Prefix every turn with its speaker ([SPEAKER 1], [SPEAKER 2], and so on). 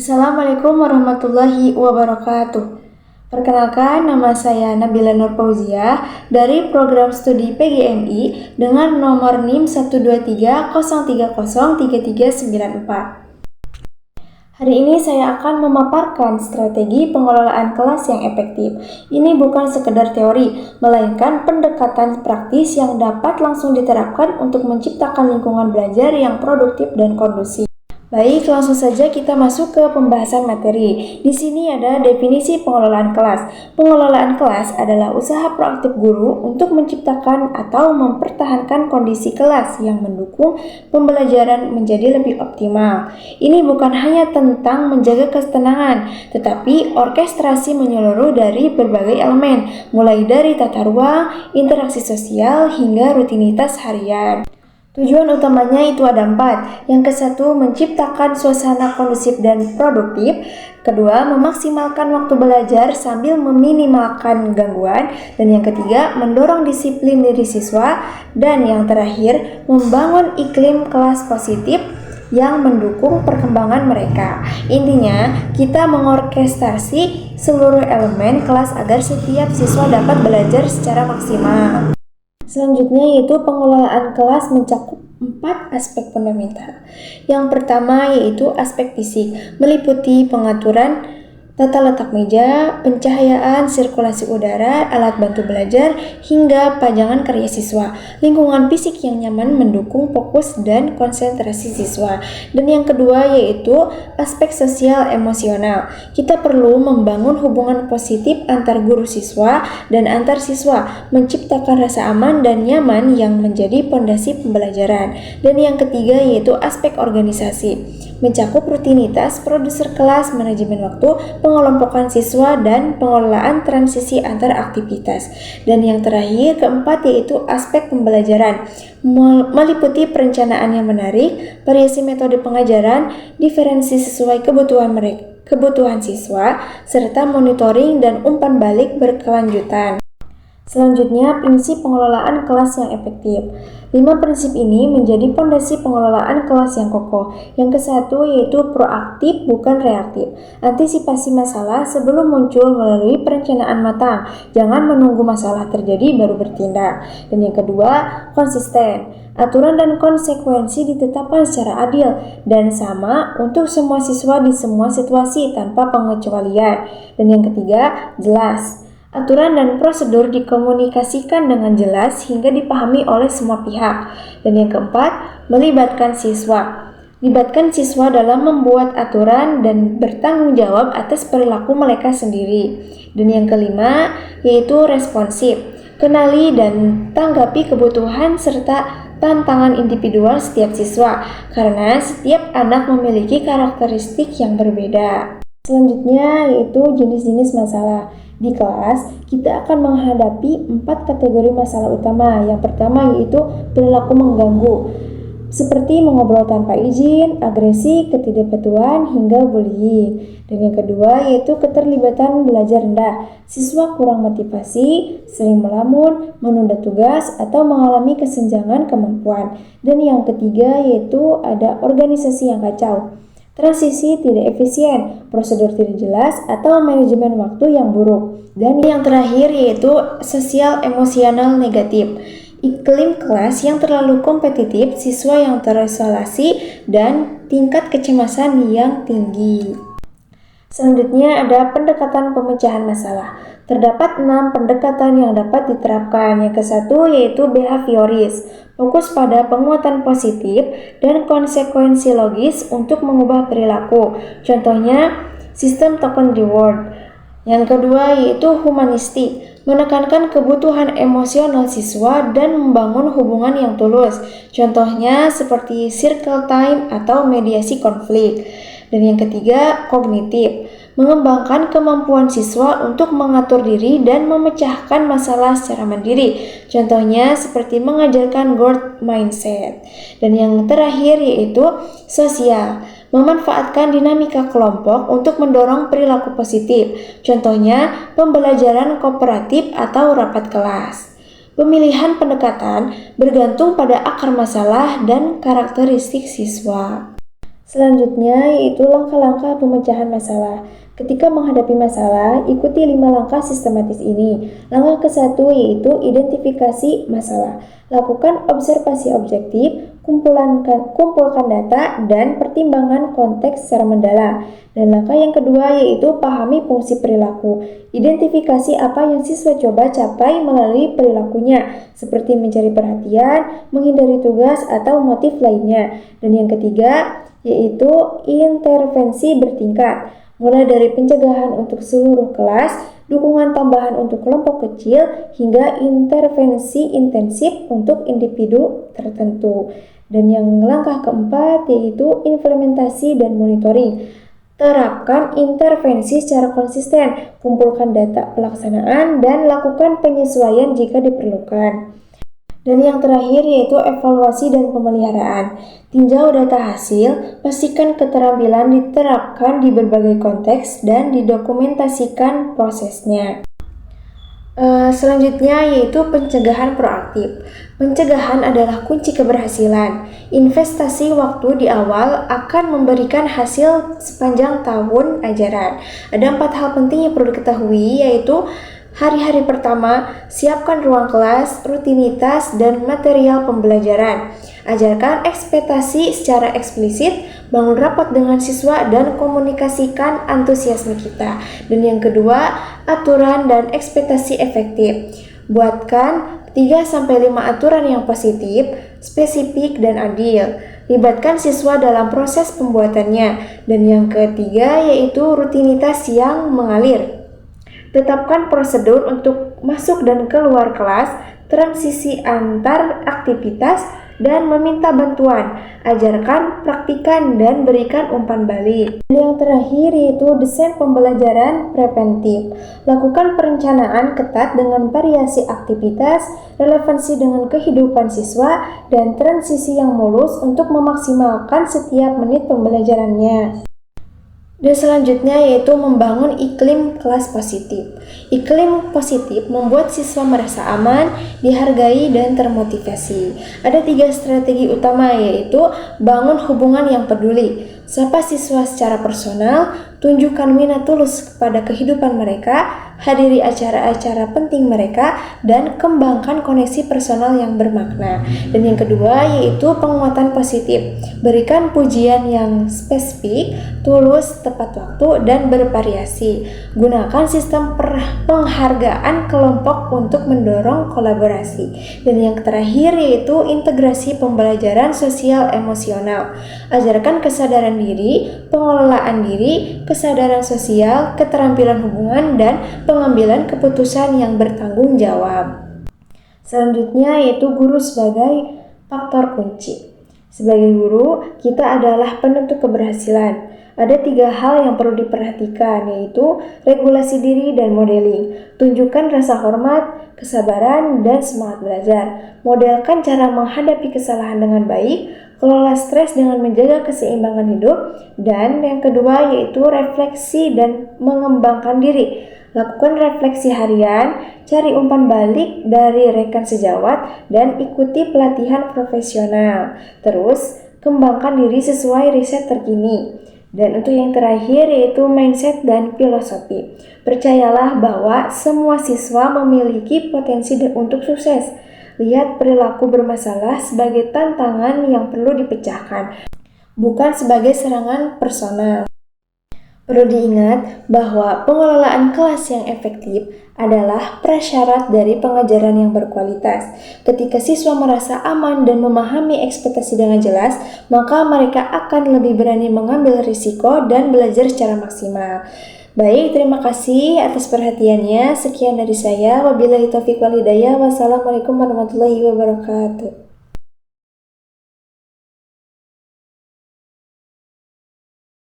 [SPEAKER 1] Assalamualaikum warahmatullahi wabarakatuh. Perkenalkan, nama saya Nabila Nur Fauzia dari program studi PGMI dengan nomor NIM 123030334. Hari ini saya akan memaparkan strategi pengelolaan kelas yang efektif. Ini bukan sekedar teori, melainkan pendekatan praktis yang dapat langsung diterapkan untuk menciptakan lingkungan belajar yang produktif dan kondusif. Baik, langsung saja kita masuk ke pembahasan materi. Di sini ada definisi pengelolaan kelas. Pengelolaan kelas adalah usaha proaktif guru untuk menciptakan atau mempertahankan kondisi kelas yang mendukung pembelajaran menjadi lebih optimal. Ini bukan hanya tentang menjaga ketenangan, tetapi orkestrasi menyeluruh dari berbagai elemen, mulai dari tata ruang, interaksi sosial, hingga rutinitas harian. Tujuan utamanya itu ada 4. Yang ke-1, menciptakan suasana kondusif dan produktif. Kedua, memaksimalkan waktu belajar sambil meminimalkan gangguan. Dan yang ketiga, mendorong disiplin diri siswa. Dan yang terakhir, membangun iklim kelas positif yang mendukung perkembangan mereka. Intinya, kita mengorkestrasi seluruh elemen kelas agar setiap siswa dapat belajar secara maksimal. Selanjutnya yaitu pengelolaan kelas mencakup 4 aspek fundamental. Yang pertama yaitu aspek fisik, meliputi pengaturan tata letak meja, pencahayaan, sirkulasi udara, alat bantu belajar, hingga pajangan karya siswa. Lingkungan fisik yang nyaman mendukung fokus dan konsentrasi siswa. Dan yang kedua yaitu aspek sosial emosional. Kita perlu membangun hubungan positif antar guru siswa dan antar siswa, menciptakan rasa aman dan nyaman yang menjadi pondasi pembelajaran. Dan yang ketiga yaitu aspek organisasi. Mencakup rutinitas, produser kelas, manajemen waktu, pengelompokan siswa, dan pengelolaan transisi antar aktivitas. Dan yang terakhir, keempat, yaitu aspek pembelajaran, meliputi perencanaan yang menarik, variasi metode pengajaran, diferensi sesuai kebutuhan siswa, serta monitoring dan umpan balik berkelanjutan. Selanjutnya, prinsip pengelolaan kelas yang efektif. 5 prinsip ini menjadi fondasi pengelolaan kelas yang kokoh. Yang ke-1 yaitu proaktif bukan reaktif. Antisipasi masalah sebelum muncul melalui perencanaan matang. Jangan menunggu masalah terjadi baru bertindak. Dan yang kedua, konsisten. Aturan dan konsekuensi ditetapkan secara adil dan sama untuk semua siswa di semua situasi tanpa pengecualian. Dan yang ketiga, jelas. Aturan dan prosedur dikomunikasikan dengan jelas hingga dipahami oleh semua pihak. Dan yang keempat, melibatkan siswa. Libatkan siswa dalam membuat aturan dan bertanggung jawab atas perilaku mereka sendiri. Dan yang kelima, yaitu responsif. Kenali dan tanggapi kebutuhan serta tantangan individual setiap siswa, karena setiap anak memiliki karakteristik yang berbeda. Selanjutnya, yaitu jenis-jenis masalah. Di kelas, kita akan menghadapi 4 kategori masalah utama. Yang pertama yaitu perilaku mengganggu, seperti mengobrol tanpa izin, agresi, ketidakpatuhan, hingga bullying. Dan yang kedua yaitu keterlibatan belajar rendah. Siswa kurang motivasi, sering melamun, menunda tugas, atau mengalami kesenjangan kemampuan. Dan yang ketiga yaitu ada organisasi yang kacau. Transisi tidak efisien, prosedur tidak jelas, atau manajemen waktu yang buruk. Dan yang terakhir yaitu sosial emosional negatif. Iklim kelas yang terlalu kompetitif, siswa yang terisolasi, dan tingkat kecemasan yang tinggi. Selanjutnya ada pendekatan pemecahan masalah. Terdapat 6 pendekatan yang dapat diterapkan. Yang ke-1 yaitu behavioris, fokus pada penguatan positif dan konsekuensi logis untuk mengubah perilaku. Contohnya, sistem token reward. Yang kedua yaitu humanistik, menekankan kebutuhan emosional siswa dan membangun hubungan yang tulus. Contohnya seperti circle time atau mediasi konflik. Dan yang ketiga, kognitif, mengembangkan kemampuan siswa untuk mengatur diri dan memecahkan masalah secara mandiri. Contohnya seperti mengajarkan growth mindset. Dan yang terakhir yaitu sosial, memanfaatkan dinamika kelompok untuk mendorong perilaku positif. Contohnya pembelajaran kooperatif atau rapat kelas. Pemilihan pendekatan bergantung pada akar masalah dan karakteristik siswa. Selanjutnya yaitu langkah-langkah pemecahan masalah. Ketika menghadapi masalah, ikuti 5 langkah sistematis ini. Langkah ke-1 yaitu identifikasi masalah. Lakukan observasi objektif, kumpulkan data, dan pertimbangan konteks secara mendalam. Dan langkah yang kedua yaitu pahami fungsi perilaku. Identifikasi apa yang siswa coba capai melalui perilakunya, seperti mencari perhatian, menghindari tugas, atau motif lainnya. Dan yang ketiga yaitu intervensi bertingkat, mulai dari pencegahan untuk seluruh kelas, dukungan tambahan untuk kelompok kecil, hingga intervensi intensif untuk individu tertentu. Dan yang langkah keempat yaitu implementasi dan monitoring. Terapkan intervensi secara konsisten, kumpulkan data pelaksanaan, dan lakukan penyesuaian jika diperlukan. Dan yang terakhir yaitu evaluasi dan pemeliharaan. Tinjau data hasil, pastikan keterampilan diterapkan di berbagai konteks dan didokumentasikan prosesnya. Selanjutnya yaitu pencegahan proaktif. Pencegahan adalah kunci keberhasilan. Investasi waktu di awal akan memberikan hasil sepanjang tahun ajaran. Ada 4 hal penting yang perlu diketahui yaitu hari-hari pertama, siapkan ruang kelas, rutinitas, dan material pembelajaran. Ajarkan ekspektasi secara eksplisit, bangun rapat dengan siswa, dan komunikasikan antusiasme kita. Dan yang kedua, aturan dan ekspektasi efektif. Buatkan 3-5 aturan yang positif, spesifik, dan adil. Libatkan siswa dalam proses pembuatannya. Dan yang ketiga yaitu rutinitas yang mengalir. Tetapkan prosedur untuk masuk dan keluar kelas, transisi antar aktivitas, dan meminta bantuan. Ajarkan, praktikan, dan berikan umpan balik. Dan yang terakhir yaitu desain pembelajaran preventif. Lakukan perencanaan ketat dengan variasi aktivitas, relevansi dengan kehidupan siswa, dan transisi yang mulus untuk memaksimalkan setiap menit pembelajarannya. Dan selanjutnya yaitu membangun iklim kelas positif. Iklim positif membuat siswa merasa aman, dihargai, dan termotivasi. Ada 3 strategi utama yaitu bangun hubungan yang peduli. Sapa siswa secara personal, tunjukkan minat tulus kepada kehidupan mereka, hadiri acara-acara penting mereka, dan kembangkan koneksi personal yang bermakna. Dan yang kedua yaitu penguatan positif. Berikan pujian yang spesifik, tulus, tepat waktu, dan bervariasi. Gunakan sistem penghargaan kelompok untuk mendorong kolaborasi. Dan yang terakhir yaitu integrasi pembelajaran sosial emosional. Ajarkan kesadaran diri, pengelolaan diri, kesadaran sosial, keterampilan hubungan, dan pengambilan keputusan yang bertanggung jawab. Selanjutnya yaitu guru sebagai faktor kunci. Sebagai guru, kita adalah penentu keberhasilan. Ada 3 hal yang perlu diperhatikan, yaitu regulasi diri dan modeling. Tunjukkan rasa hormat, kesabaran, dan semangat belajar. Modelkan cara menghadapi kesalahan dengan baik, kelola stres dengan menjaga keseimbangan hidup, dan yang kedua yaitu refleksi dan mengembangkan diri. Lakukan refleksi harian, cari umpan balik dari rekan sejawat, dan ikuti pelatihan profesional. Terus, kembangkan diri sesuai riset terkini. Dan untuk yang terakhir yaitu mindset dan filosofi. Percayalah bahwa semua siswa memiliki potensi untuk sukses. Lihat perilaku bermasalah sebagai tantangan yang perlu dipecahkan, bukan sebagai serangan personal. Perlu diingat bahwa pengelolaan kelas yang efektif adalah prasyarat dari pengajaran yang berkualitas. Ketika siswa merasa aman dan memahami ekspektasi dengan jelas, maka mereka akan lebih berani mengambil risiko dan belajar secara maksimal. Baik, terima kasih atas perhatiannya. Sekian dari saya. Wabillahi taufiq wal hidayah. Wassalamualaikum warahmatullahi wabarakatuh.